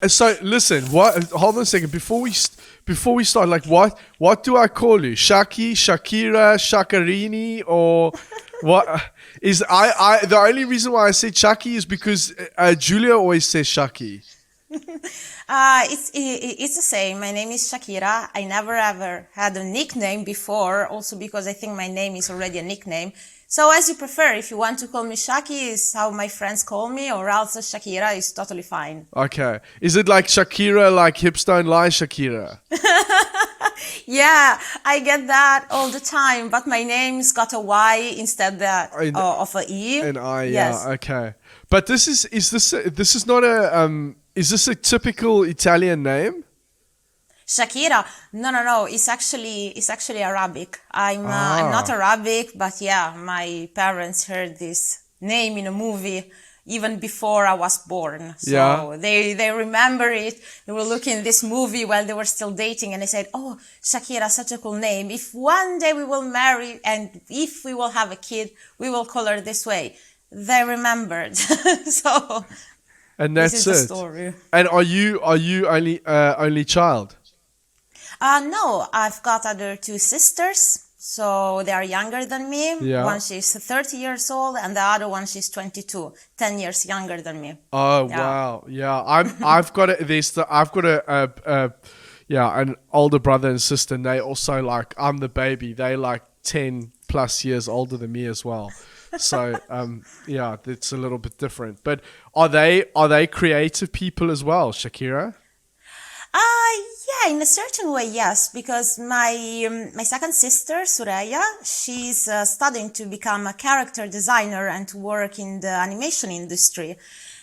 So listen, what? Hold on a second. Before we start, like, what do I call you? Shakyra, Shakarini, or what? Is I the only reason why I said Shaki is because Julia always says Shaki. It's the same. My name is Shakyra. I never ever had a nickname before, also because I think my name is already a nickname. So as you prefer, if you want to call me Shaki, is how my friends call me, or else Shakyra is totally fine. Okay. Is it like Shakira, like hips don't lie, Shakira? Yeah, I get that all the time, but my name's got a Y instead of a E. And I, Yes. yeah, okay. But this is not a is this a typical Italian name? Shakira, no. It's actually Arabic. I'm not Ah, Arabic, but yeah, my parents heard this name in a movie even before I was born. yeah. So they remember it. They were looking at this movie while they were still dating, and they said, "Oh, Shakira, such a cool name. If one day we will marry and if we will have a kid, we will call her this way." They remembered. So And this that's is the it. story. And are you only child? No, I've got other two sisters. So they are younger than me. Yeah. One she's 30 years old and the other one she's 22, 10 years younger than me. Oh Yeah. wow, yeah. I've got yeah, an older brother and sister, and they also, like, I'm the baby. They like 10 plus years older than me as well. So yeah, it's a little bit different. But are they creative people as well, Shakira? Yeah, in a certain way, yes, because my second sister, Suraya, she's studying to become a character designer and to work in the animation industry.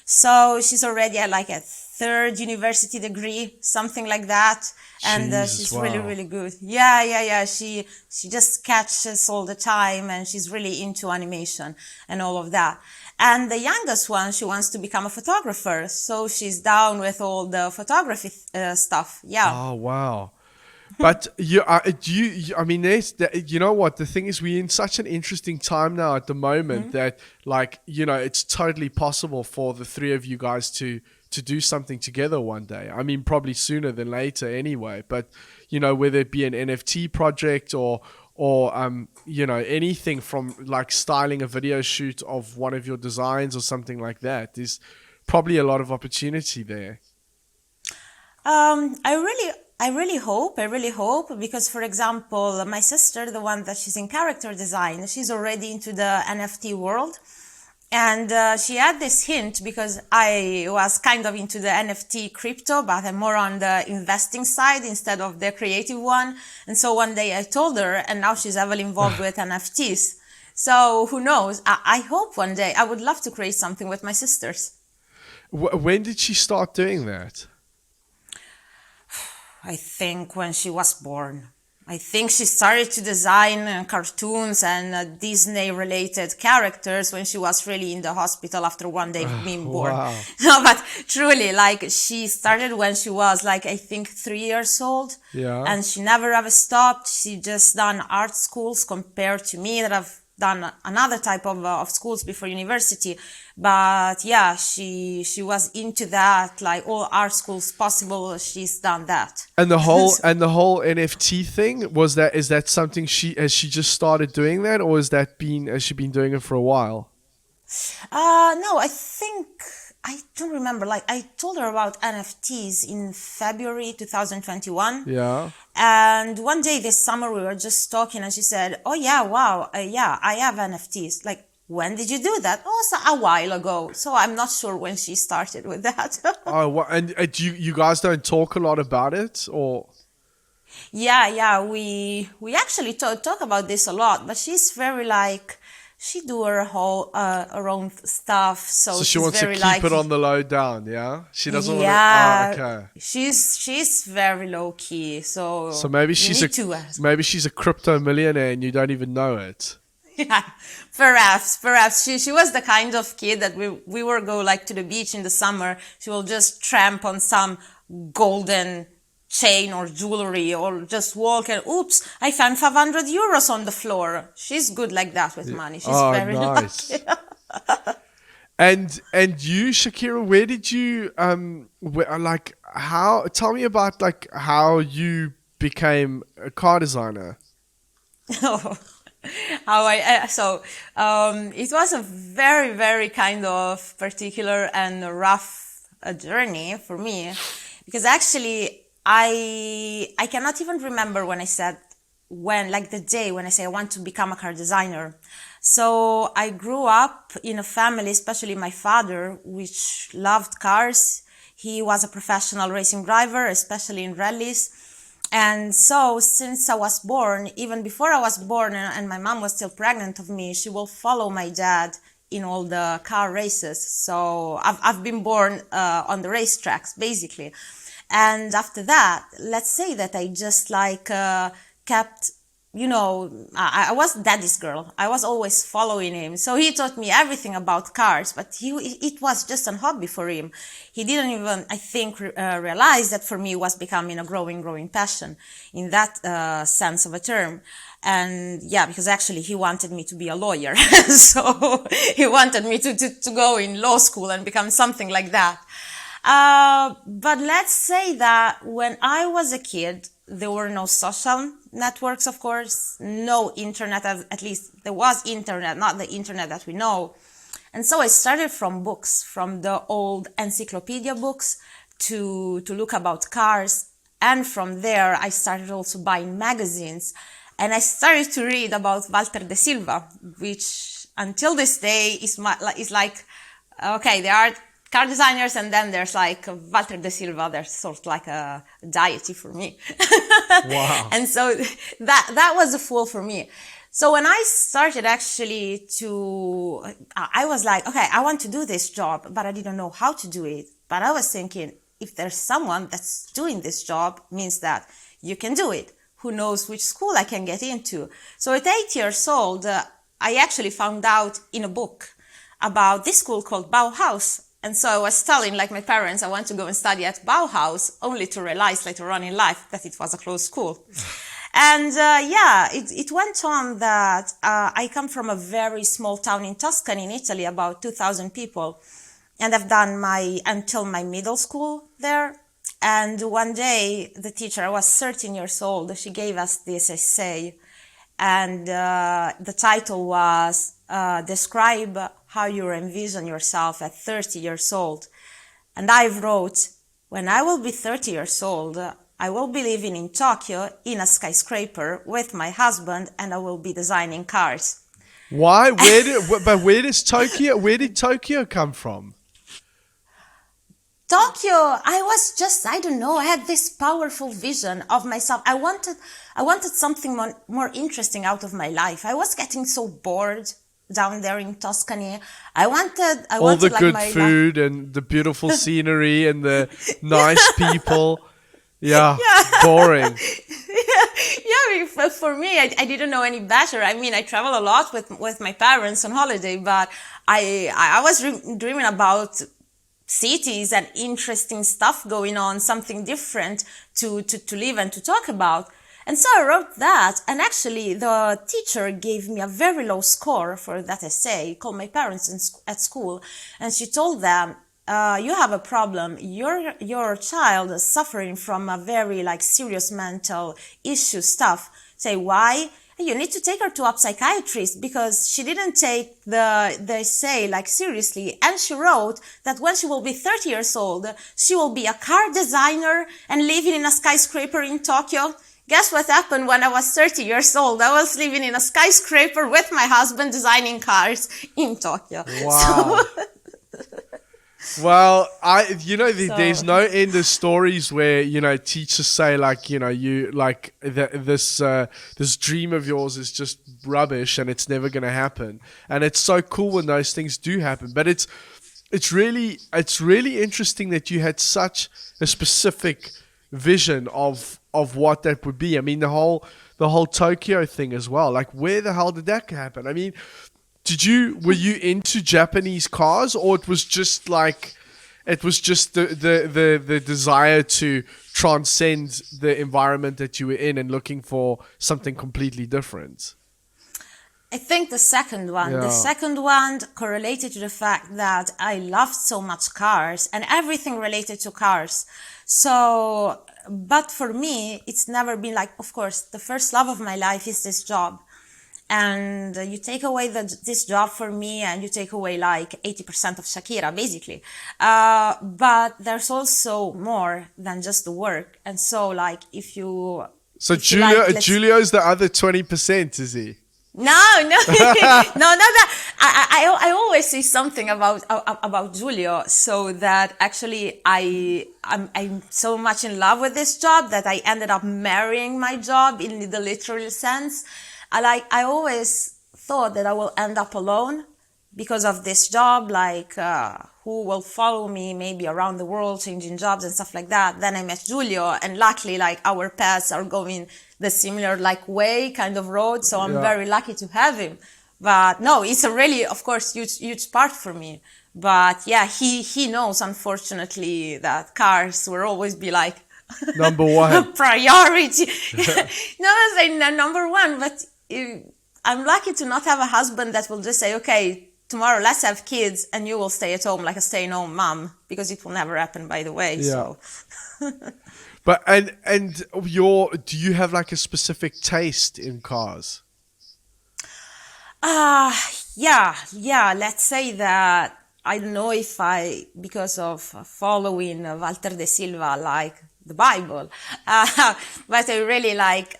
So she's already at like a third university degree, something like that. And Jesus, she's really, wow. really good. Yeah. She just catches all the time and she's really into animation and all of that. And the youngest one, she wants to become a photographer. So she's down with all the photography stuff. Yeah. Oh wow. But I mean, you know what? The thing is, we're in such an interesting time now at the moment that, like, it's totally possible for the three of you guys to do something together one day. I mean, probably sooner than later anyway. But whether it be an NFT project or anything from, like, styling a video shoot of one of your designs or something like that, there's probably a lot of opportunity there. Um, I really, I really hope, because, for example, my sister, the one that she's in character design, she's already into the NFT world. And she had this hint because I was kind of into the NFT crypto, but I'm more on the investing side instead of the creative one. And so one day I told her, and now she's heavily involved with NFTs. So who knows? I hope one day I would love to create something with my sisters. When did she start doing that? I think when she was born. I think she started to design cartoons and Disney-related characters when she was really in the hospital after one day being born. Wow. No, but truly, like, she started when she was, like, I think 3 years old. Yeah. And she never ever stopped. She just done art schools compared to me that I've done another type of schools before university. But yeah, she was into that, like all art schools possible. She's done that. And the whole NFT thing, is that something she just started doing that, or has she been doing it for a while? No, I don't remember. Like, I told her about NFTs in February 2021. Yeah. And one day this summer we were just talking and she said, "Oh yeah, wow. Yeah, I have NFTs." Like, when did you do that? Oh, so a while ago. So I'm not sure when she started with that. Oh, and you guys don't talk a lot about it, or? Yeah. We actually talk about this a lot, but she's very like, she do her own stuff, so So she she's wants to very keep like, it on the low down, yeah? She doesn't want to. yeah, Oh, okay. she's very low key, so So maybe you she's need to ask. maybe she's a crypto millionaire and you don't even know it. Yeah, perhaps she was the kind of kid that we will go like to the beach in the summer. She will just tramp on some golden chain or jewelry, or just walk and, oops, I found 500 euros on the floor. She's good like that with money. She's Oh, very nice. lucky. And you, Shakyra, where did you like how? Tell me about like how you became a car designer. Oh, how it was a very, very kind of particular and rough journey for me, because actually I cannot even remember when I said, when, like the day when I say I want to become a car designer. So I grew up in a family, especially my father, which loved cars. He was a professional racing driver, especially in rallies. And so since I was born, even before I was born and my mom was still pregnant of me, she will follow my dad in all the car races. So I've been born on the racetracks, basically. And after that, let's say that I just like kept, I was daddy's girl. I was always following him. So he taught me everything about cars, but it was just a hobby for him. He didn't even, I think, realize that for me it was becoming a growing passion in that sense of a term. And yeah, because actually he wanted me to be a lawyer. So he wanted me to go in law school and become something like that. But let's say that when I was a kid, there were no social networks, of course, no internet, at least there was internet, not the internet that we know. And so I started from books, from the old encyclopedia books to look about cars. And from there, I started also buying magazines. And I started to read about Walter de Silva, which until this day is like, okay, there are car designers, and then there's like Walter de Silva. There's sort of like a deity for me. Wow. And so that was a fool for me. So when I started actually I was like, okay, I want to do this job, but I didn't know how to do it. But I was thinking, if there's someone that's doing this job, means that you can do it. Who knows which school I can get into? So at 8 years old, I actually found out in a book about this school called Bauhaus. And so I was telling, like my parents, I want to go and study at Bauhaus, only to realize later on in life that it was a closed school. And it went on that I come from a very small town in Tuscany, in Italy, about 2,000 people. And I've done until my middle school there. And one day, the teacher, I was 13 years old, she gave us this essay. And the title was, describe how you envision yourself at 30 years old. And I wrote, when I will be 30 years old, I will be living in Tokyo in a skyscraper with my husband, and I will be designing cars. Why? Where did Tokyo come from? Tokyo, I don't know, I had this powerful vision of myself. I wanted something more interesting out of my life. I was getting so bored down there in Tuscany. I wanted all the like good food and the beautiful scenery and the nice people. Yeah, boring. Yeah, for me, I didn't know any better. I mean, I travel a lot with my parents on holiday, but I was dreaming about cities and interesting stuff going on, something different to live and to talk about. And so I wrote that, and actually the teacher gave me a very low score for that essay, called my parents at school, and she told them, you have a problem. Your child is suffering from a very like serious mental issue stuff. Say, why? You need to take her to a psychiatrist, because she didn't take the essay like seriously. And she wrote that when she will be 30 years old, she will be a car designer and living in a skyscraper in Tokyo. Guess what happened when I was 30 years old? I was living in a skyscraper with my husband designing cars in Tokyo. Wow. Well, there's no end of stories where, teachers say like, you like this dream of yours is just rubbish and it's never going to happen. And it's so cool when those things do happen. But it's really interesting that you had such a specific vision of what that would be. I mean, the whole Tokyo thing as well. Like, where the hell did that happen? I mean, were you into Japanese cars, or it was just the desire to transcend the environment that you were in and looking for something completely different? I think the second one. Yeah. The second one correlated to the fact that I loved so much cars and everything related to cars. So, but for me, it's never been like, of course, the first love of my life is this job. And you take away this job for me and you take away like 80% of Shakyra, basically. But there's also more than just the work. And so like if you... So if you like, Giulio's the other 20%, is he? No, no, no, not that. I always say something about Giulio, so that actually I'm so much in love with this job that I ended up marrying my job in the literal sense. I always thought that I will end up alone because of this job, who will follow me maybe around the world, changing jobs and stuff like that. Then I met Giulio, and luckily, like, our paths are going the similar, like, way kind of road. So I'm very lucky to have him. But no, it's a really, of course, huge part for me. But yeah, he knows, unfortunately, that cars will always be like number one priority. No, I'm saying number one, but I'm lucky to not have a husband that will just say, okay, tomorrow let's have kids and you will stay at home like a stay-at-home mom, because it will never happen, by the way. Yeah. So but do you have like a specific taste in cars? Yeah, let's say that I don't know if because of following Walter de Silva, like the Bible, but I really like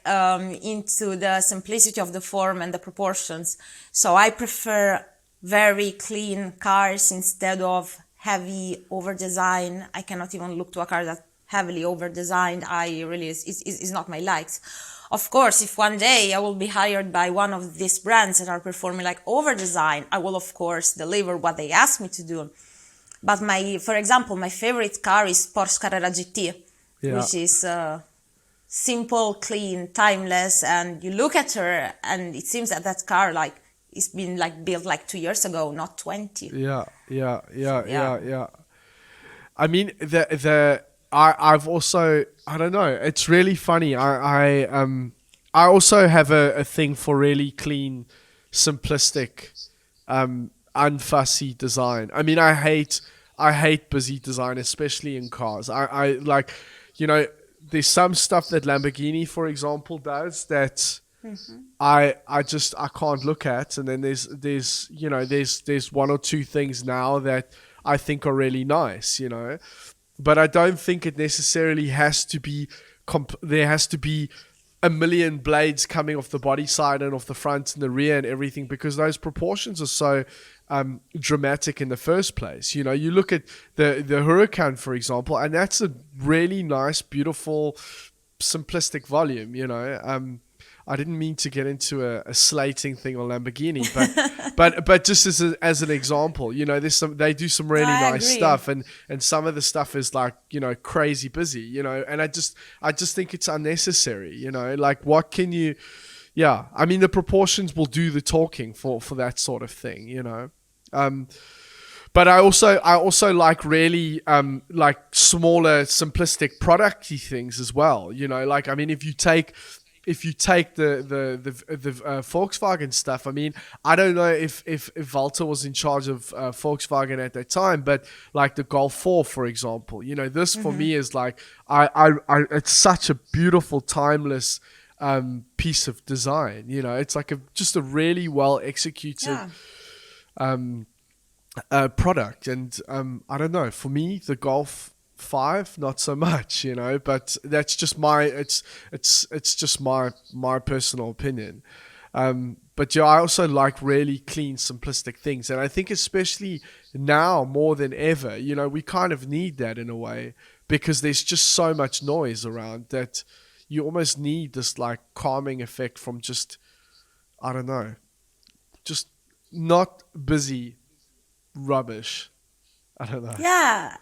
into the simplicity of the form and the proportions. So I prefer very clean cars instead of heavy over design. I cannot even look to a car that's heavily over designed. It's not my likes. Of course, if one day I will be hired by one of these brands that are performing like over design, I will of course deliver what they ask me to do. But for example, my favorite car is Porsche Carrera GT, which is simple, clean, timeless, and you look at her and it seems that car like it's been like built like 2 years ago, not 20. Yeah. I mean, I've also, I don't know, it's really funny. I also have a thing for really clean, simplistic, unfussy design. I mean, I hate busy design, especially in cars. I like, you know, there's some stuff that Lamborghini, for example, does that I can't look at, and then there's one or two things now that I think are really nice, you know. But I don't think it necessarily has to be, there has to be a million blades coming off the body side and off the front and the rear and everything, because those proportions are so dramatic in the first place. You know, you look at the Huracan, for example, and that's a really nice, beautiful, simplistic volume, you know. I didn't mean to get into a slating thing on Lamborghini, but just as an example, you know, they do some really nice stuff, and some of the stuff is like, you know, crazy busy, you know, and I just think it's unnecessary, you know, like what can you, I mean, the proportions will do the talking for that sort of thing, you know. But I also like really like smaller, simplistic, producty things as well, you know, like, I mean, if you take the Volkswagen stuff, I mean, I don't know if Walter was in charge of Volkswagen at that time, but like the Golf 4, for example, you know, this for me is like, it's such a beautiful, timeless piece of design, you know. It's like just a really well executed product, and I don't know, for me, the Golf 5 not so much, you know, but that's just it's just my personal opinion. But yeah, I also like really clean, simplistic things, and I think especially now more than ever, you know, we kind of need that in a way, because there's just so much noise around that you almost need this like calming effect from just, I don't know, just not busy rubbish. I don't know. Yeah.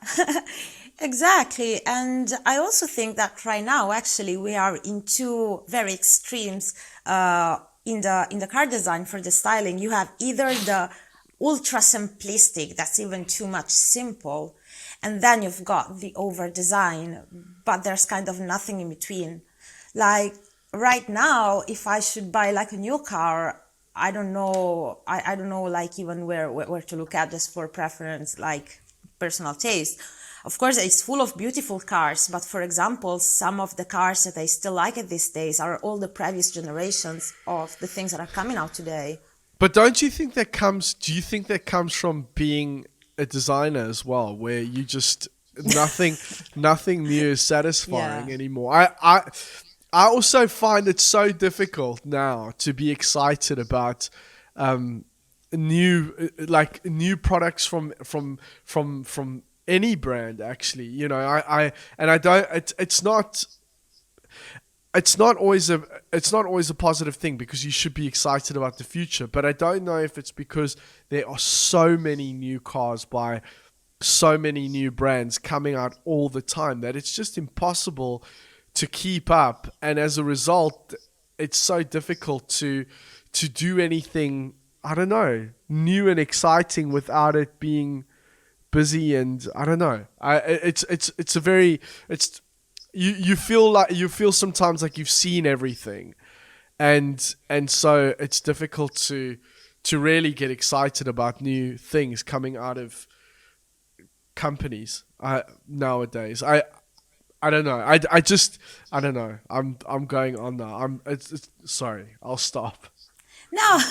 Exactly. And I also think that right now, actually, we are in two very extremes in the car design for the styling. You have either the ultra simplistic, that's even too much simple, and then you've got the over design, but there's kind of nothing in between. Like right now, if I should buy like a new car, I don't know. I don't know, like, even where to look at just for preference, like personal taste. Of course, it's full of beautiful cars, but for example, some of the cars that I still like at these days are all the previous generations of the things that are coming out today. But don't you think that comes? Do you think that comes from being a designer as well, where you just nothing new is satisfying Yeah. anymore? I also find it so difficult now to be excited about new products from any brand. Actually, I don't. It's not always a positive thing, because you should be excited about the future. But I don't know if it's because there are so many new cars by so many new brands coming out all the time that it's just impossible to keep up, and as a result, it's so difficult to do anything, I don't know, new and exciting without it being busy. And I don't know, it's a very it's you feel sometimes like you've seen everything, and so it's difficult to really get excited about new things coming out of companies nowadays. I don't know. I don't know. I'm going on now. It's sorry. I'll stop. No,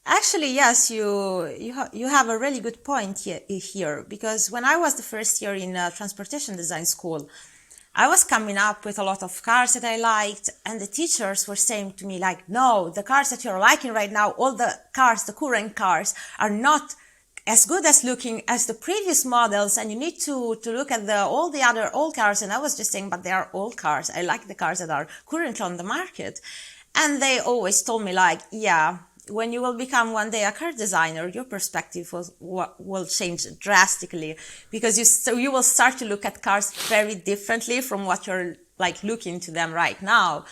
actually, yes, you have a really good point here, because when I was the first year in transportation design school, I was coming up with a lot of cars that I liked, and the teachers were saying to me, like, no, the cars that you're liking right now, all the cars, the current cars, are not as good as looking as the previous models, and you need to look at all the other old cars. And I was just saying, but they are old cars. I like the cars that are currently on the market. And they always told me, like, yeah, when you will become one day a car designer, your perspective will change drastically, because you will start to look at cars very differently from what you're like looking to them right now.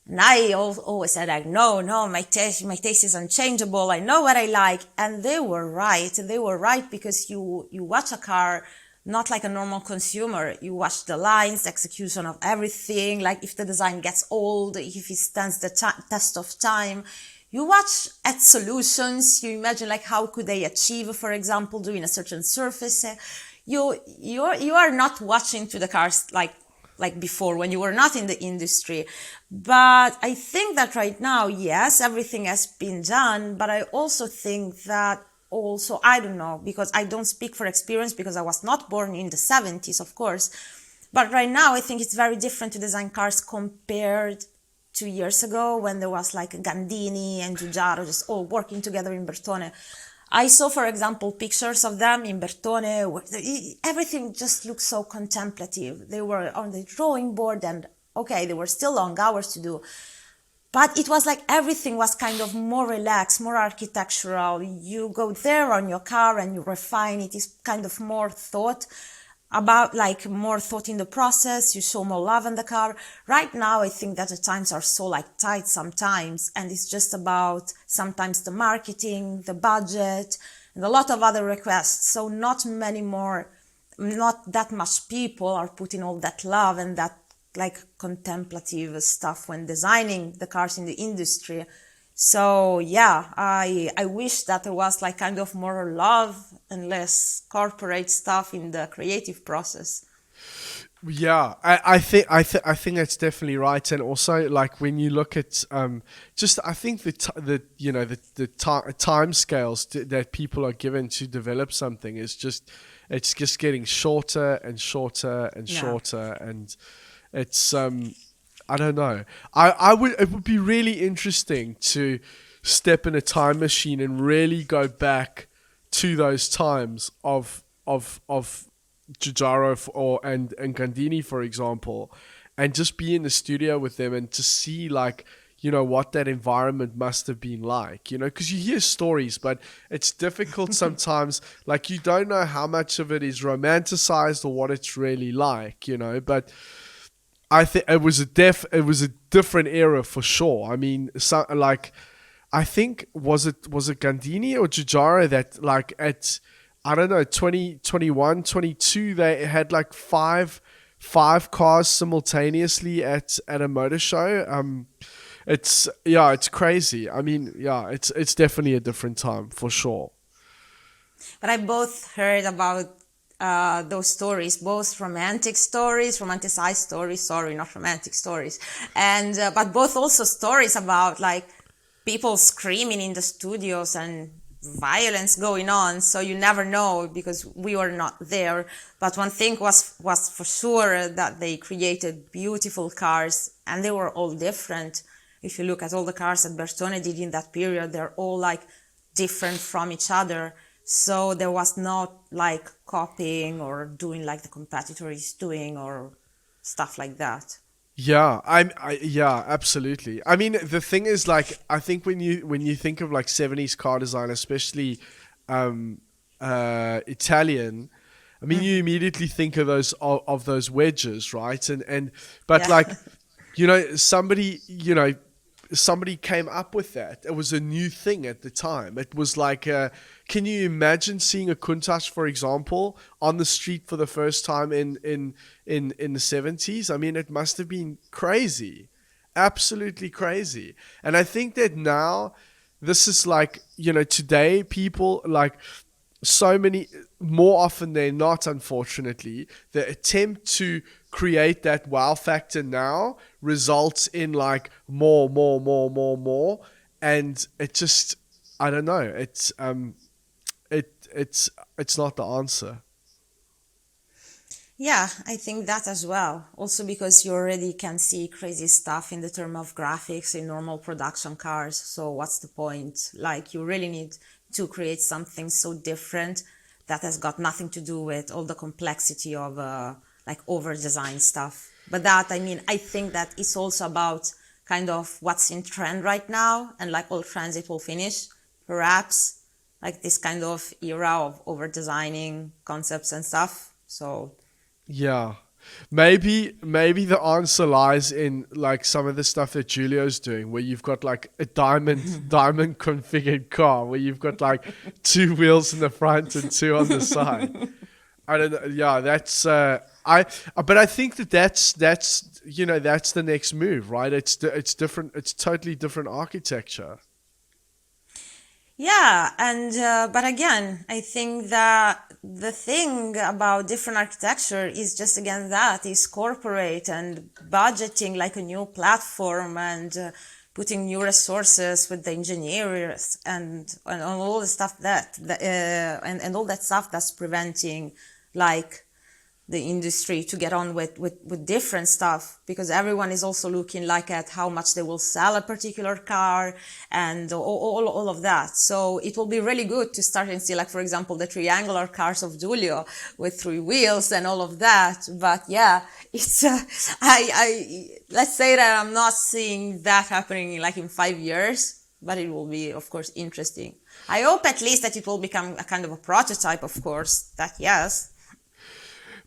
And I always said, like, no, my taste is unchangeable. I know what I like. And they were right. They were right, because you watch a car not like a normal consumer. You watch the lines, the execution of everything. Like, if the design gets old, if it stands the test of time. You watch at solutions. You imagine, like, how could they achieve, for example, doing a certain surface. You are not watching to the cars like before, when you were not in the industry. But I think that right now, yes, everything has been done. But I also think that also, I don't know, because I don't speak for experience, because I was not born in the 70s, of course. But right now, I think it's very different to design cars compared 2 years ago, when there was like Gandini and Giugiaro just all working together in Bertone. I saw, for example, pictures of them in Bertone, where everything just looked so contemplative. They were on the drawing board, and okay, there were still long hours to do. But it was like everything was kind of more relaxed, more architectural. You go there on your car and you refine it. It's kind of more thought about, like, more thought in the process. You show more love in the car. Right now, I think that the times are so like tight sometimes, and it's just about sometimes the marketing, the budget, and a lot of other requests. So not that much people are putting all that love and that like contemplative stuff when designing the cars in the industry. So yeah, I wish that there was like kind of more love and less corporate stuff in the creative process. Yeah, I think that's definitely right. And also, like, when you look at just, I think the time scales that people are given to develop something is just, it's just getting shorter and shorter and Yeah. shorter. And it's I don't know. It would be really interesting to step in a time machine and really go back to those times of Giugiaro and Gandini, for example, and just be in the studio with them and to see, like, what that environment must have been like, because you hear stories, but it's difficult sometimes. Like, you don't know how much of it is romanticized or what it's really like, but I think it was a different era for sure. I mean, I think was it Gandini or Giugiaro that, like, at, I don't know, 2021, 22, they had like five cars simultaneously at a motor show. it's crazy. I mean, yeah, it's definitely a different time for sure. But I both heard about those stories, both romanticized stories, sorry, not romantic stories, and but both also stories about like people screaming in the studios and violence going on. So you never know because we were not there. But one thing was for sure that they created beautiful cars, and they were all different. If you look at all the cars that Bertone did in that period, they're all like different from each other. So there was not like copying or doing like the competitor is doing or stuff like that. Yeah, yeah, absolutely. I mean, the thing is, like, I think when you think of like 70s car design, especially Italian, I mean, you immediately think of those wedges, right? And but Yeah. like, somebody came up with that. It was a new thing at the time. It was like, can you imagine seeing a Countach, for example, on the street for the first time in the 70s? I mean, it must have been crazy, absolutely crazy. And I think that now, this is like, today people like, so many more often than not, unfortunately, the attempt to create that wow factor now results in like more, and it just, I don't know, it's not the answer. Yeah, I think that as well. Also because you already can see crazy stuff in the term of graphics in normal production cars. So what's the point? Like you really need to create something so different that has got nothing to do with all the complexity of like over design stuff. But that, I mean, I think that it's also about kind of what's in trend right now, and like all trends it will finish, perhaps like this kind of era of over designing concepts and stuff. So Yeah. Maybe the answer lies in like some of the stuff that Julio's doing, where you've got like a diamond configured car, where you've got like two wheels in the front and two on the side. I don't know. Yeah, that's but I think that's that's the next move, right? It's different. It's totally different architecture. yeah, and but again, I think that the thing about different architecture is just again that is corporate and budgeting like a new platform and putting new resources with the engineers and all the stuff and all that stuff that's preventing like the industry to get on with different stuff, because everyone is also looking like at how much they will sell a particular car and all of that. So it will be really good to start and see, like, for example, the triangular cars of Giulio with 3 wheels and all of that. But yeah, it's, let's say that I'm not seeing that happening like in 5 years, but it will be, of course, interesting. I hope at least that it will become a kind of a prototype, of course, that yes.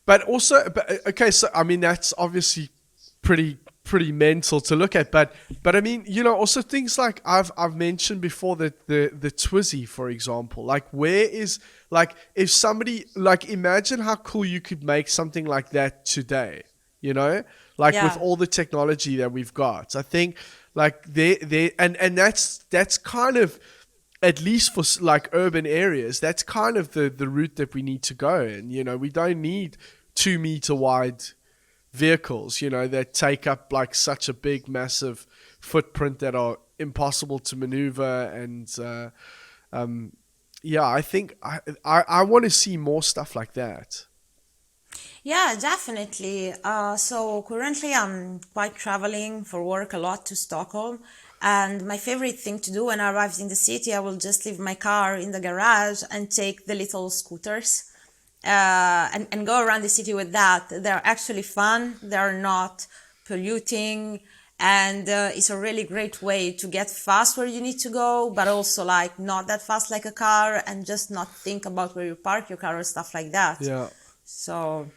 But also, okay, so I mean that's obviously pretty mental to look at. But I mean, also things like I've mentioned before, that the Twizy, for example, like where is, like, if somebody, like, imagine how cool you could make something like that today, like with Yeah. all the technology that we've got. I think like and that's kind of, at least for like urban areas, that's kind of the route that we need to go. And we don't need 2-meter wide vehicles, that take up like such a big, massive footprint, that are impossible to maneuver. And yeah, I think I want to see more stuff like that. Yeah, definitely. So currently I'm quite traveling for work a lot to Stockholm. And my favorite thing to do when I arrive in the city, I will just leave my car in the garage and take the little scooters and go around the city with that. They're actually fun. They're not polluting. And it's a really great way to get fast where you need to go, but also like not that fast like a car, and just not think about where you park your car or stuff like that. Yeah. So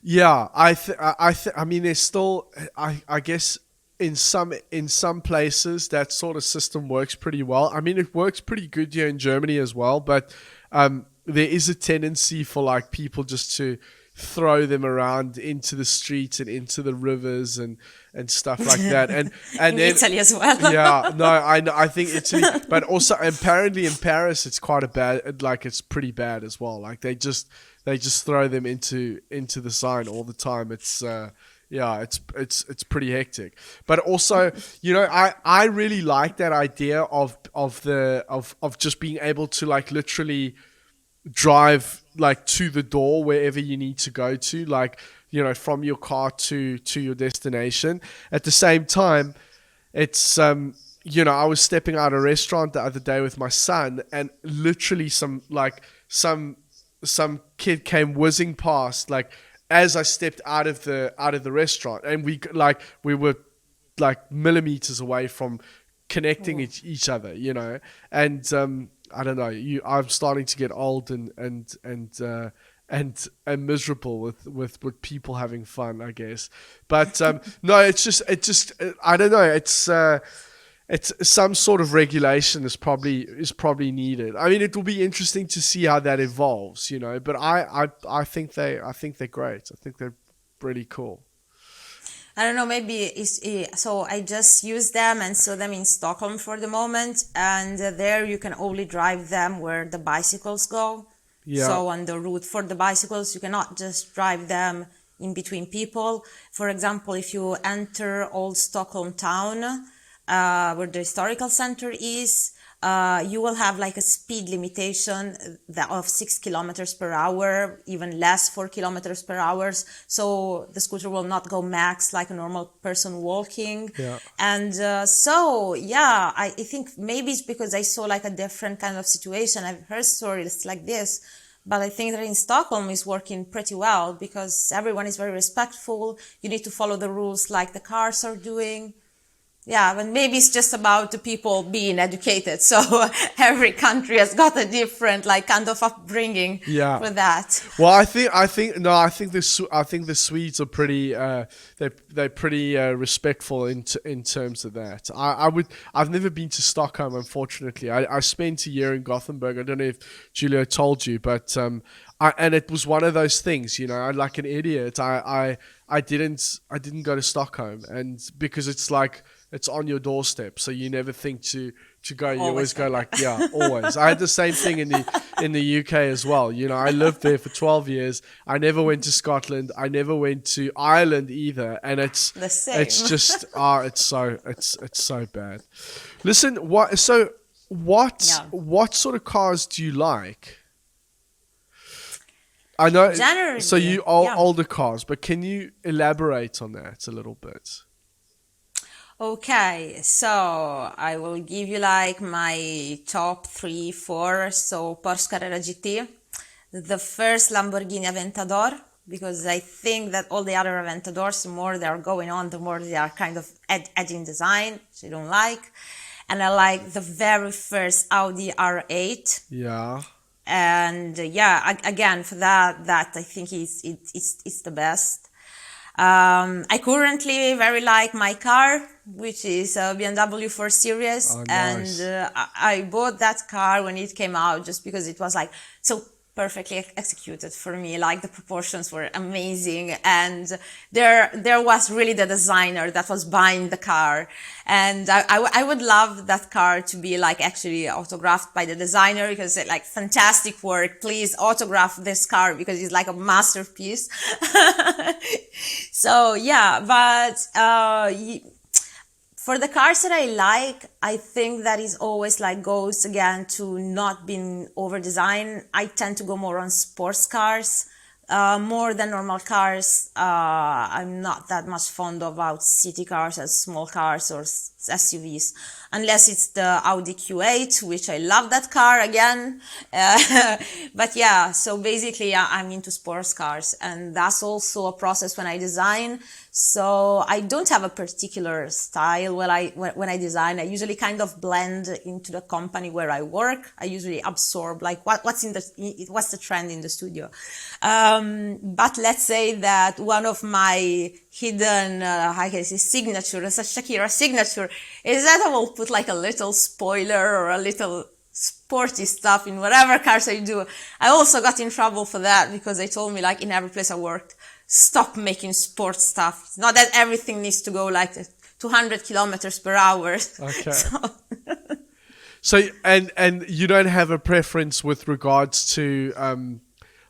Yeah, I mean, there's still, I guess, in some places that sort of system works pretty well. I mean, it works pretty good here in Germany as well, but there is a tendency for like people just to throw them around into the streets and into the rivers and stuff like that. And in then Italy as well. yeah, no, I think Italy, but also apparently in Paris it's quite a bad, like it's pretty bad as well. Like they just throw them into the sign all the time. It's yeah, it's pretty hectic. But also, you know, I really like that idea of just being able to like literally drive like to the door wherever you need to go to, like, you know, from your car to your destination. At the same time, it's you know, I was stepping out of a restaurant the other day with my son, and literally some kid came whizzing past, like as I stepped out of the restaurant, and we were like millimeters away from connecting each other, you know. And I don't know, I'm starting to get old and miserable with people having fun, I guess. But no, it just I don't know, it's some sort of regulation is probably needed. I mean, it will be interesting to see how that evolves, you know. But I think they're great. I think they're really cool. I don't know, maybe so I just use them and saw them in Stockholm for the moment, and there you can only drive them where the bicycles go. Yeah. So on the route for the bicycles, you cannot just drive them in between people. For example, if you enter Old Stockholm town, where the historical center is, you will have like a speed limitation of 6 kilometers per hour, even less, 4 kilometers per hour. So the scooter will not go max like a normal person walking. Yeah. And so, yeah, I think maybe it's because I saw like a different kind of situation. I've heard stories like this, but I think that in Stockholm is working pretty well because everyone is very respectful. You need to follow the rules like the cars are doing. Yeah, but maybe it's just about the people being educated. So every country has got a different like kind of upbringing for that. Well, I think the Swedes are pretty they're pretty respectful in terms of that. I've never been to Stockholm, unfortunately. I spent a year in Gothenburg. I don't know if Giulio told you, but and it was one of those things, you know, I like an idiot. I didn't go to Stockholm, and because it's like it's on your doorstep, so you never think to go. You always go like, yeah, always. I had the same thing in the UK as well. You know, I lived there for 12 years. I never went to Scotland. I never went to Ireland either, and it's the same. It's just it's so bad. Listen, what sort of cars do you like? I know. Generally, so you older cars, but can you elaborate on that a little bit? Okay, so I will give you like my top 3, 4. So Porsche Carrera GT, the first Lamborghini Aventador, because I think that all the other Aventadors, the more they are going on, the more they are kind of adding design, which I don't like. And I like the very first Audi R8. Yeah. And again, for that I think it's the best. I currently very like my car, which is a BMW 4 Series. Oh, nice. And I bought that car when it came out just because it was like so perfectly executed for me. Like the proportions were amazing, and there was really the designer that was buying the car, and I would love that car to be like actually autographed by the designer, because it's like fantastic work. Please autograph this car because it's like a masterpiece. So yeah, but for the cars that I like, I think that is always like goes again to not being over designed. I tend to go more on sports cars, more than normal cars. I'm not that much fond of out city cars as small cars or SUVs, unless it's the Audi Q8, which I love that car again. But yeah, so basically I'm into sports cars, and that's also a process when I design. So I don't have a particular style when I design. I usually kind of blend into the company where I work. I usually absorb like what's the trend in the studio. But let's say that one of my hidden, signature, as a Shakyra signature, is that I will put like a little spoiler or a little sporty stuff in whatever cars I do. I also got in trouble for that because they told me, like, in every place I worked, stop making sports stuff. It's not that everything needs to go like 200 kilometers per hour. Okay. So and you don't have a preference with regards to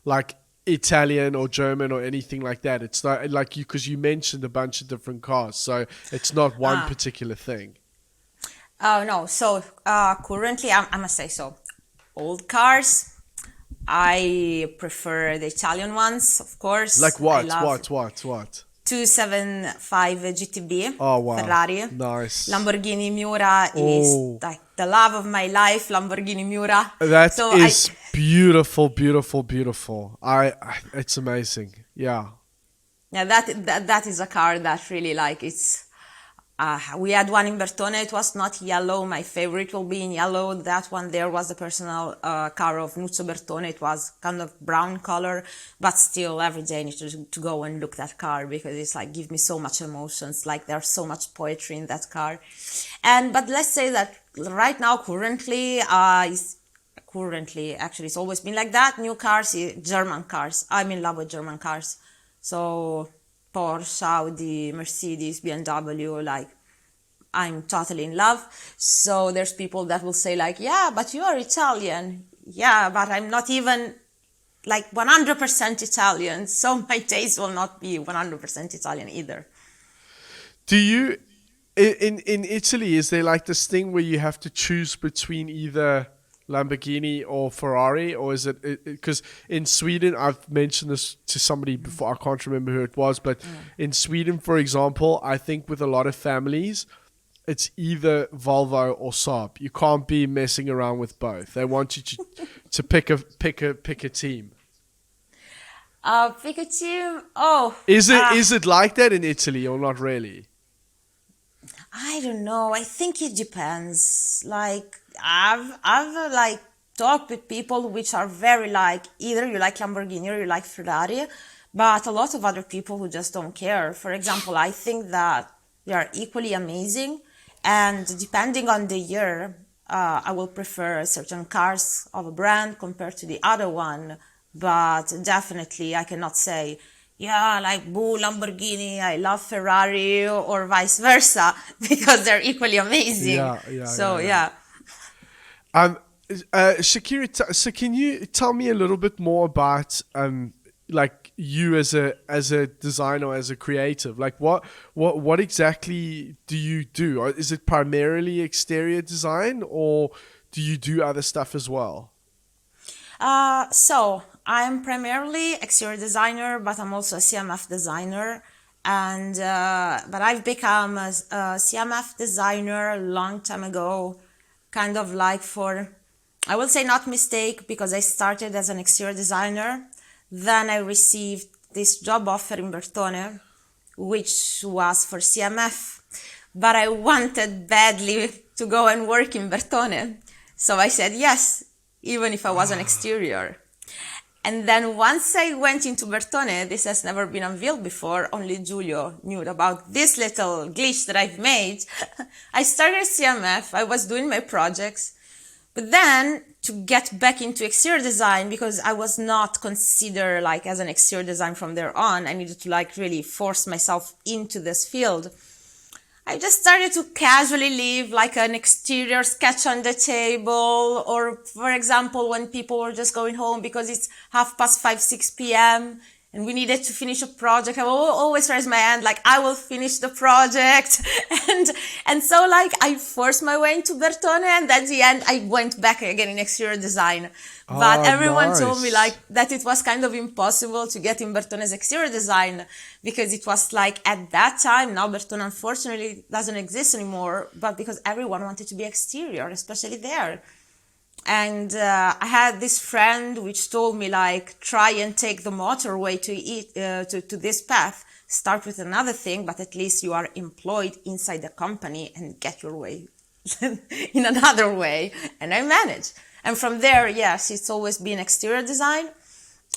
like Italian or German or anything like that. It's not like you, because you mentioned a bunch of different cars, so it's not one particular thing. Oh no. So currently, I must say, so old cars, I prefer the Italian ones, of course. Like what? I love What? 275 GTB. Oh wow! Ferrari. Nice. Lamborghini Miura is like the love of my life. Lamborghini Miura. That is beautiful. It's amazing. Yeah. Yeah, that is a car that really, like, it's. We had one in Bertone. It was not yellow. My favorite will be in yellow. That one there was the personal car of Nuzzo Bertone. It was kind of brown color, but still every day I need to go and look that car because it's like give me so much emotions. Like there's so much poetry in that car. But let's say that right now, currently, actually it's always been like that. New cars, German cars. I'm in love with German cars. So Porsche, Audi, Mercedes, BMW, like I'm totally in love. So there's people that will say like, yeah, but you are Italian. Yeah, but I'm not even like 100% Italian. So my taste will not be 100% Italian either. Do you, in Italy, is there like this thing where you have to choose between either Lamborghini or Ferrari, or is it because in Sweden, I've mentioned this to somebody before, I can't remember who it was, but in Sweden, for example, I think with a lot of families, it's either Volvo or Saab. You can't be messing around with both. They want you to pick a team. Pick a team. Oh, is it like that in Italy or not really? I don't know. I think it depends. Like I've like talked with people which are very like either you like Lamborghini or you like Ferrari, but a lot of other people who just don't care. For example, I think that they are equally amazing, and depending on the year, I will prefer certain cars of a brand compared to the other one. But definitely, I cannot say, yeah, like boo Lamborghini, I love Ferrari, or vice versa, because they're equally amazing. Yeah. Shakyra, so can you tell me a little bit more about like you as a designer, as a creative? Like what exactly do you do? Or is it primarily exterior design, or do you do other stuff as well? So I'm primarily exterior designer, but I'm also a CMF designer. And but I've become a CMF designer a long time ago, kind of like for, I will say not mistake, because I started as an exterior designer. Then I received this job offer in Bertone, which was for CMF, but I wanted badly to go and work in Bertone. So I said yes, even if I was an exterior. And then once I went into Bertone, this has never been unveiled before, only Giulio knew about this little glitch that I've made. I started CMF, I was doing my projects, but then to get back into exterior design, because I was not considered like as an exterior design from there on, I needed to like really force myself into this field. I just started to casually leave like an exterior sketch on the table, or for example, when people were just going home because it's 5:30, 6 p.m. and we needed to finish a project, I will always raise my hand like, I will finish the project. And so like I forced my way into Bertone, and at the end I went back again in exterior design. But everyone told me like that it was kind of impossible to get in Bertone's exterior design, because it was like at that time, now Bertone unfortunately doesn't exist anymore, but because everyone wanted to be exterior, especially there. And I had this friend which told me like, try and take the motorway to this path. Start with another thing, but at least you are employed inside the company and get your way in another way. And I managed. And from there, yes, it's always been exterior design.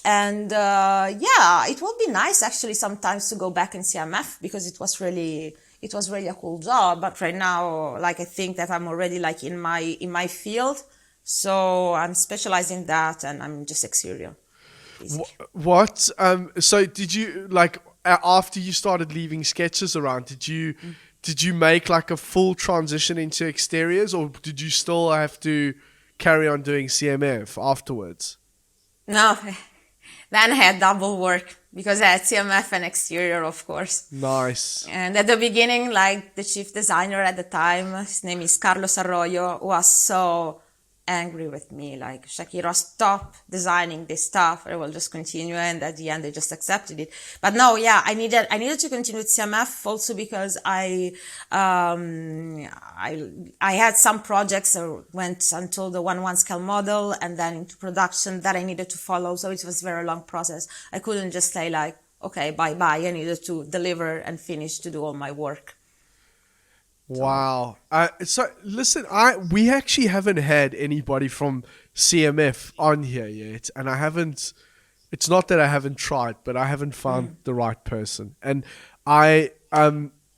And yeah, it would be nice actually sometimes to go back in CMF, because it was really a cool job. But right now, like I think that I'm already like in my field. So I'm specialized in that, and I'm just exterior, basically. What? So did you like after you started leaving sketches around? Did you make like a full transition into exteriors, or did you still have to carry on doing CMF afterwards? No, then I had double work because I had CMF and exterior, of course. Nice. And at the beginning, like the chief designer at the time, his name is Carlos Arroyo, was so angry with me. Like, Shakyra, stop designing this stuff. I will just continue. And at the end, they just accepted it. But no, yeah, I needed to continue with CMF also because I had some projects that went until the 1/1 scale model and then into production that I needed to follow. So it was a very long process. I couldn't just say like, okay, bye bye. I needed to deliver and finish to do all my work. Wow. So listen, we actually haven't had anybody from CMF on here yet, and I haven't. It's not that I haven't tried, but I haven't found the right person. And I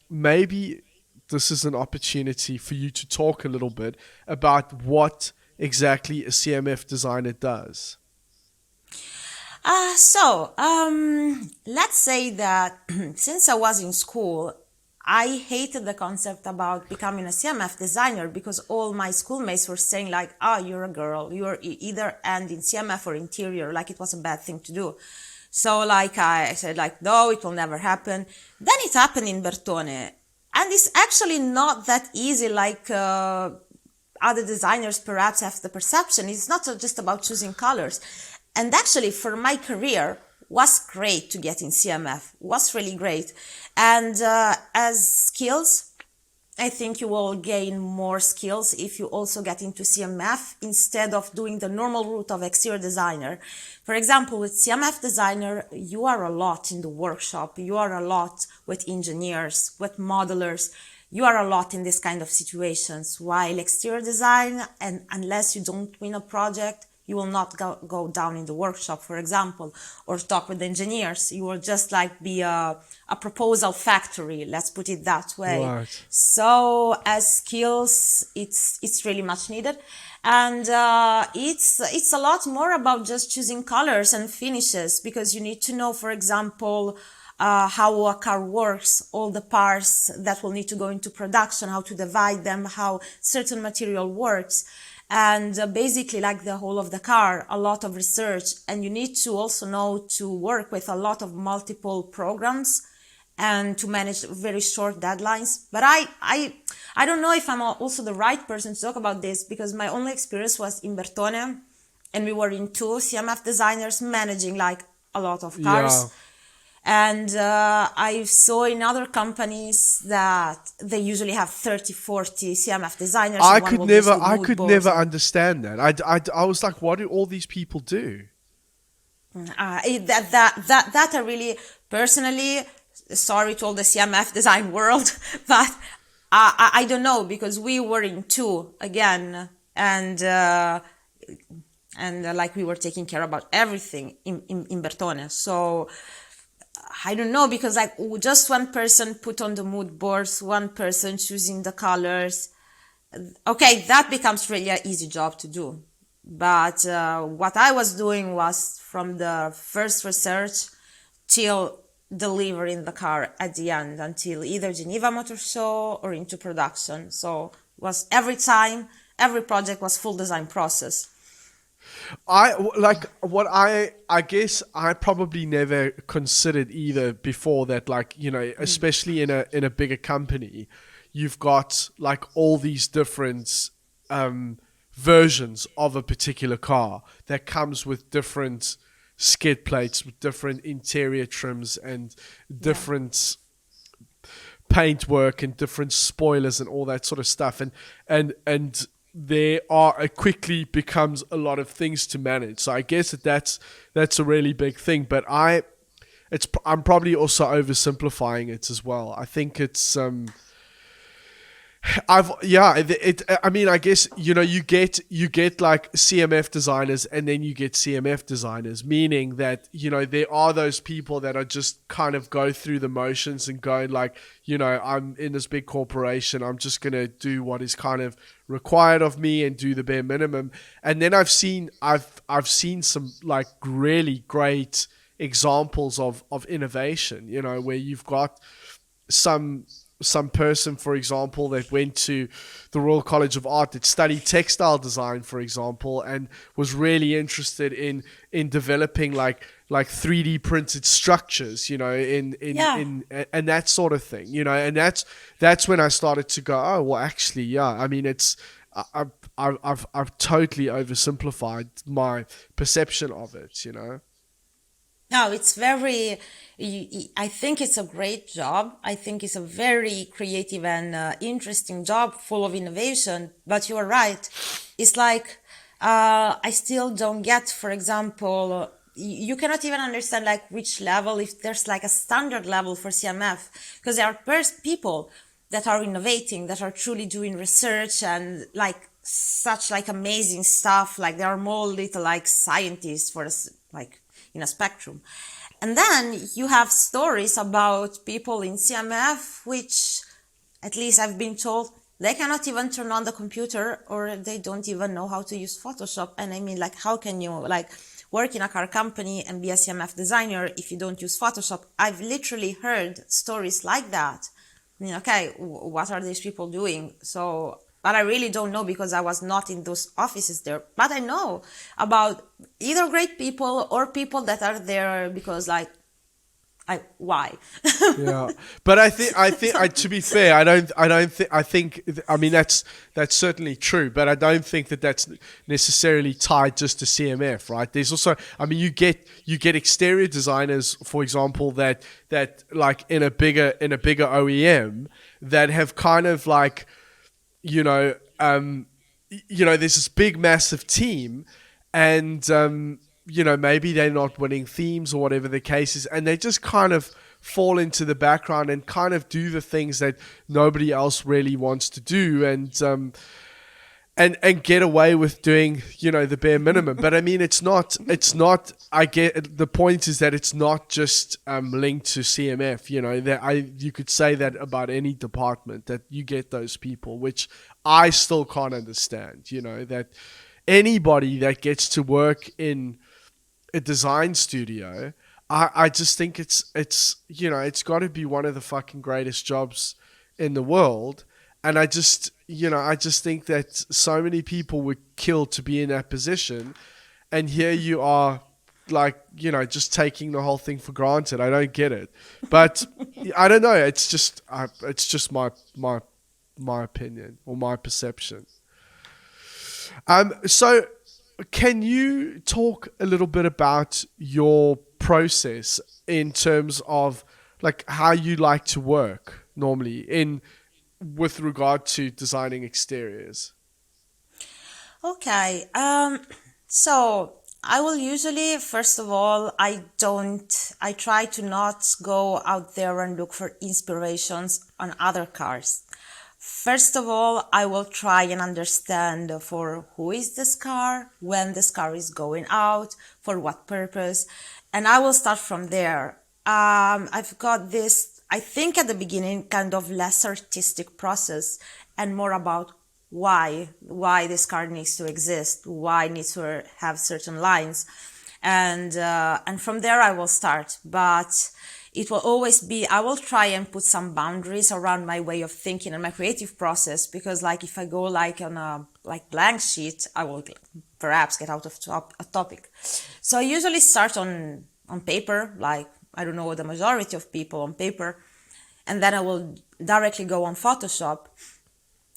maybe this is an opportunity for you to talk a little bit about what exactly a CMF designer does. Let's say that since I was in school, I hated the concept about becoming a CMF designer because all my schoolmates were saying like, oh, you're a girl, you're either end in CMF or interior, like it was a bad thing to do. So like I said like, no, it will never happen. Then it happened in Bertone. And it's actually not that easy like other designers perhaps have the perception. It's not just about choosing colors. And actually for my career, was great to get in CMF, was really great. And as skills, I think you will gain more skills if you also get into CMF instead of doing the normal route of exterior designer. For example, with CMF designer, you are a lot in the workshop, you are a lot with engineers, with modelers, you are a lot in this kind of situations. While exterior design, and unless you don't win a project, you will not go down in the workshop, for example, or talk with engineers. You will just like be a proposal factory, let's put it that way. Right. So as skills, it's really much needed. And it's a lot more about just choosing colors and finishes, because you need to know, for example, how a car works, all the parts that will need to go into production, how to divide them, how certain material works. And basically like the whole of the car, a lot of research, and you need to also know to work with a lot of multiple programs and to manage very short deadlines. But I don't know if I'm also the right person to talk about this, because my only experience was in Bertone, and we were in two CMF designers managing like a lot of cars. Yeah. And I saw in other companies that they usually have 30, 40 CMF designers. I and one could will just never, do I mood could boards. never understand that. I was like, what do all these people do? That I really personally, sorry to all the CMF design world, but I don't know, because we were in two again, and like we were taking care about everything in Bertone. So I don't know, because like just one person put on the mood boards, one person choosing the colors. Okay, that becomes really an easy job to do. But what I was doing was from the first research till delivering the car at the end, until either Geneva Motor Show or into production. So was every time, every project was full design process. I guess I probably never considered either before that, like, especially in a bigger company, you've got like all these different versions of a particular car that comes with different skid plates, with different interior trims and different paint work and different spoilers and all that sort of stuff, and there it quickly becomes a lot of things to manage. So I guess that's a really big thing, but I'm probably also oversimplifying it as well. I think it's I mean, I guess you get like CMF designers, and then you get CMF designers, meaning that there are those people that are just kind of go through the motions and going like, I'm in this big corporation, I'm just gonna do what is kind of required of me and do the bare minimum. And then I've seen some like really great examples of innovation, where you've got some person, for example, that went to the Royal College of Art, that studied textile design, for example, and was really interested in developing like 3D printed structures, in and that sort of thing, and that's when I started to go, oh well, actually, yeah, I mean, it's I've totally oversimplified my perception of it, No, it's very, I think it's a great job. I think it's a very creative and interesting job full of innovation. But you are right. It's like, I still don't get, for example, you cannot even understand like which level, if there's like a standard level for CMF, because there are people that are innovating, that are truly doing research and like such like amazing stuff. Like there are more little like scientists for us, like in a spectrum. And then you have stories about people in CMF, which at least I've been told they cannot even turn on the computer, or they don't even know how to use Photoshop. And I mean, like, how can you like work in a car company and be a CMF designer if you don't use Photoshop? I've literally heard stories like that. I mean, okay, what are these people doing? So, but I really don't know because I was not in those offices there. But I know about either great people or people that are there because like, why? Yeah, but I think to be fair, I mean that's certainly true, but I don't think that that's necessarily tied just to CMF, right? There's also, I mean, you get exterior designers, for example, that like in a bigger OEM that have kind of like, there's this big massive team, and maybe they're not winning themes or whatever the case is, and they just kind of fall into the background and kind of do the things that nobody else really wants to do, and get away with doing, the bare minimum. But I mean, it's not, I get, the point is that it's not just linked to CMF, that you could say that about any department, that you get those people, which I still can't understand, that anybody that gets to work in a design studio, I just think it's got to be one of the fucking greatest jobs in the world. And I just think that so many people would kill to be in that position, and here you are, like, just taking the whole thing for granted. I don't get it, but I don't know. It's just my opinion or my perception. So can you talk a little bit about your process in terms of like how you like to work normally with regard to designing exteriors? Okay. So I will usually, first of all, I try to not go out there and look for inspirations on other cars. First of all, I will try and understand for who is this car, when this car is going out, for what purpose, and I will start from there. I've got this, I think at the beginning, kind of less artistic process and more about why this car needs to exist, why it needs to have certain lines, and from there I will start. But it will always be, I will try and put some boundaries around my way of thinking and my creative process, because like if I go like on a like blank sheet, I will perhaps get out of a topic. So I usually start on paper, like I don't know, the majority of people on paper, and then I will directly go on Photoshop,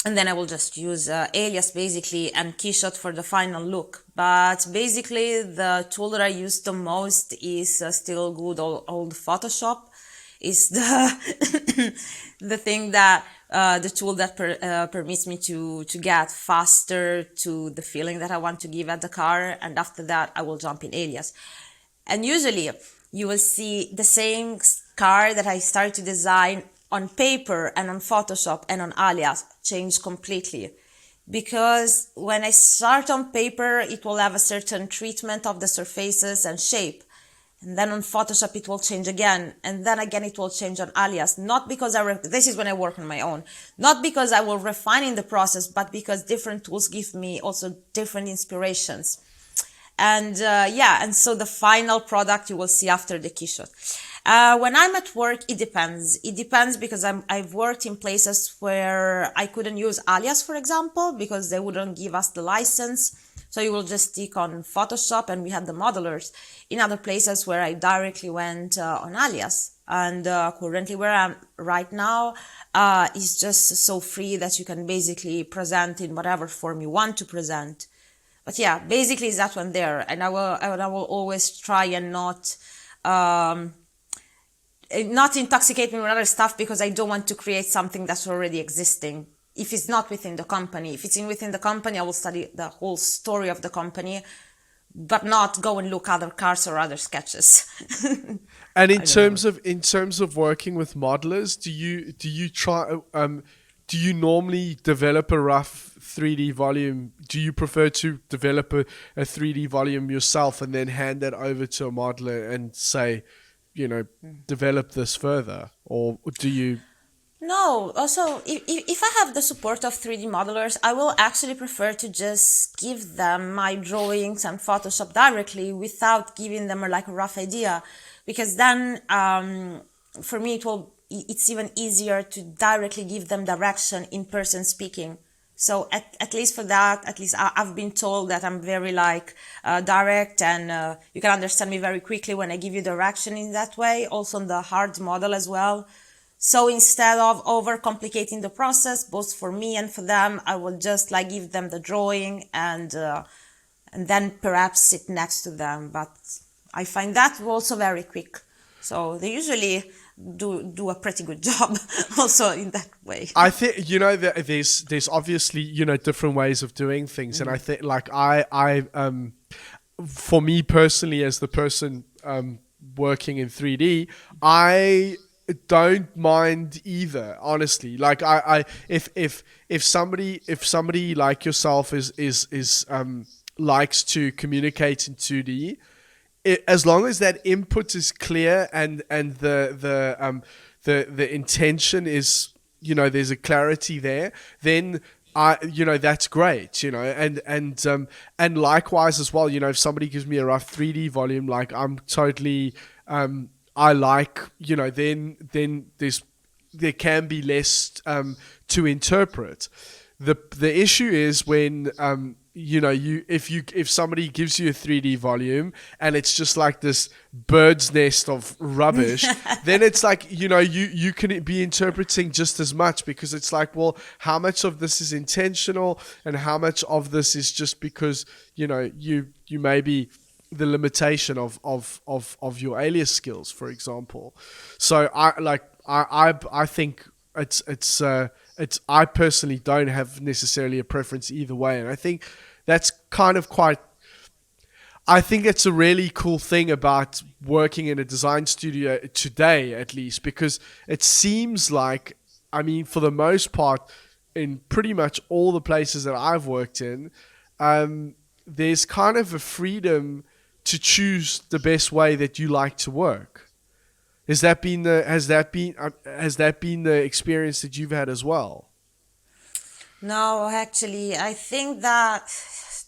and then I will just use Alias basically and Keyshot for the final look. But basically the tool that I use the most is still good old Photoshop. Is the the thing that the tool that permits me to get faster to the feeling that I want to give at the car, and after that I will jump in Alias. And usually you will see the same car that I start to design on paper and on Photoshop and on alias change completely. Because when I start on paper, it will have a certain treatment of the surfaces and shape. And then on Photoshop, it will change again. And then again, it will change on alias. Not because this is when I work on my own. Not because I will refine in the process, but because different tools give me also different inspirations. And and so the final product you will see after the keyshot. When I'm at work, it depends. It depends because I've worked in places where I couldn't use alias, for example, because they wouldn't give us the license. So you will just stick on Photoshop and we had the modelers. In other places where I directly went on alias. And currently where I'm right now is just so free that you can basically present in whatever form you want to present. But yeah, basically it's that one there. And I will always try and not intoxicate me with other stuff because I don't want to create something that's already existing. If it's not within the company, if it's within the company, I will study the whole story of the company, but not go and look other cars or other sketches. And in terms of working with modelers, do you normally develop a rough 3D volume? Do you prefer to develop a 3D volume yourself and then hand that over to a modeler and say, develop this further? Or do you... No, also, if I have the support of 3D modelers, I will actually prefer to just give them my drawings and Photoshop directly without giving them a rough idea. Because then, for me, it's even easier to directly give them direction in person speaking. So at least for that, at least I've been told that I'm very direct and you can understand me very quickly when I give you direction in that way. Also on the hard model as well. So instead of overcomplicating the process, both for me and for them, I will just give them the drawing and then perhaps sit next to them. But I find that also very quick. So they usually do a pretty good job also in that way. I think, there's obviously, different ways of doing things. And I think for me personally, as the person working in 3D, I don't mind either, honestly. If somebody like yourself is likes to communicate in 2D, as long as that input is clear and the intention is, there's a clarity there, then that's great, and likewise as well, if somebody gives me a rough 3D volume, I'm totally I then there can be less to interpret. The issue is when if somebody gives you a 3D volume and it's just this bird's nest of rubbish, then it's you can be interpreting just as much, because it's well, how much of this is intentional and how much of this is just because you maybe the limitation of your alias skills, for example. So I think it's I personally don't have necessarily a preference either way, and I think that's kind of I think it's a really cool thing about working in a design studio today, at least, because it seems for the most part, in pretty much all the places that I've worked in, there's kind of a freedom to choose the best way that you like to work. Has that been the experience that you've had as well? No, actually, I think that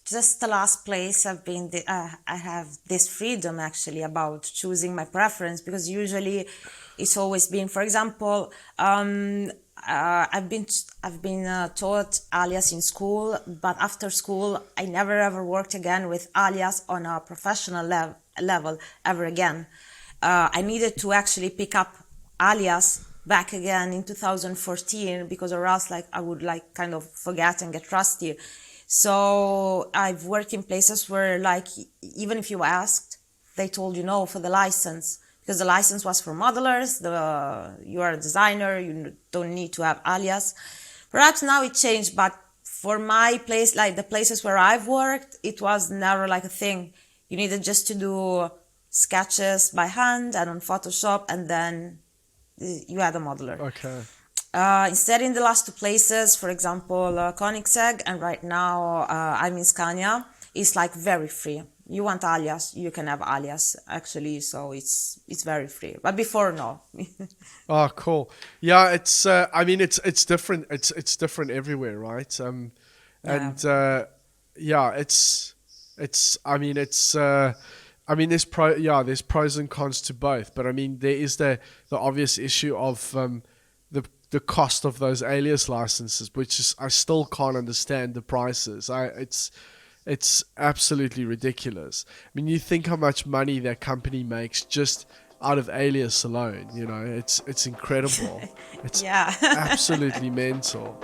just the last place I have this freedom actually about choosing my preference, because usually it's always been, for example, I've been taught alias in school, but after school I never ever worked again with alias on a professional level ever again. I needed to actually pick up alias back again in 2014, because or else I would kind of forget and get rusty. So I've worked in places where even if you asked, they told you no for the license, because the license was for modelers. You are a designer, you don't need to have alias. Perhaps now it changed, but for my place, the places where I've worked, it was never a thing. You needed just to do sketches by hand and on Photoshop, and then You add a modeler. Okay. Instead, in the last two places, for example, Koenigsegg, and right now I'm in Scania, it's like very free. You want alias, you can have alias actually, so it's very free. But before, no. Oh, cool. Yeah, it's. I mean, it's different. It's different everywhere, right? Yeah. And yeah, it's. I mean, it's. I mean, there's pros and cons to both, but I mean, there is the obvious issue of the cost of those alias licenses, which is I still can't understand the prices. It's absolutely ridiculous. I mean, you think how much money that company makes just out of alias alone. You know, it's incredible. It's Yeah. absolutely mental.